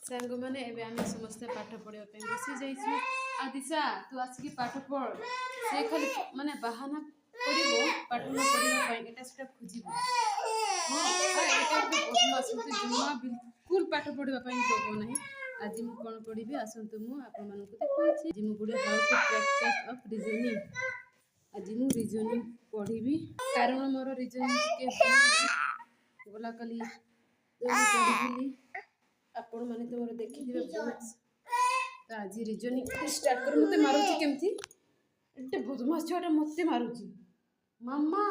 सांग मैंने एबे आम समस्ते पाठ पढ़ा बसी जाइए आ दिशा तू आसिक पाठ पढ़ से खाली माने बाहाना पाठ न पढ़ा खोज जमा बिल्कुल पाठ पढ़ापी दब ना आज मु कौन पढ़ी आसतु मुझे देखी आज मुझे how to practice of reasoning आज मु रीजनिंग पढ़ी कारण मोर रीजनिंग गला कली पढ़ी आपण मैंने तो मोर देखी तो आज रीजनिंग स्टार्ट कर मत मारुची केमती एटे बदमाश छुआटा मत मारुची मामा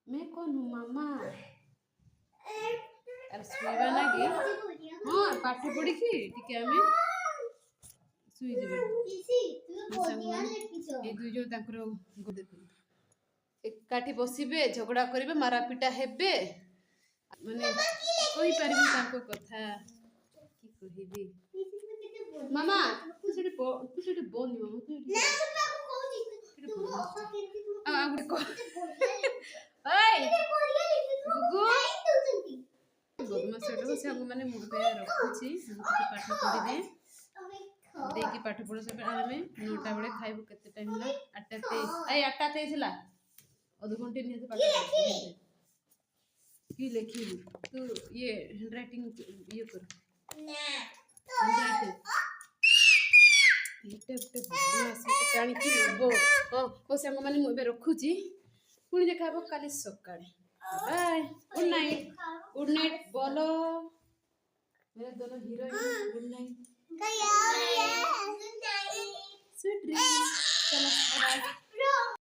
मैं कौन हूँ मामा अरे सुईबा लगे हाँ पाठ पढ़ी टिके आमे सुई ए दुई जण तांकर एकाठी बसिबे झगड़ा करिवे मारापिटा हेबे माने कोई पारिबे तांको कथा की कहिबी मामा तू सेठी बोनी मामा तू आ गुड को ओए गुगु बदमाश सेठो से हम माने मुबे रखुची हमके पाठ पढ़ी दे देकी पाठ पढ़ो से आमे 9टा बेले खाइबो केते टाइम ला 8टा 23 ला अध घंटे निहे पाठ की लिखी तू ये हैंडराइटिंग ये कर सांग मैंने मुझे रखुची पुणी देखा काली सकाଳେ बाय गुड नाइट बोलो मेरे दोनों heroine good night sweet dreams चलो बाय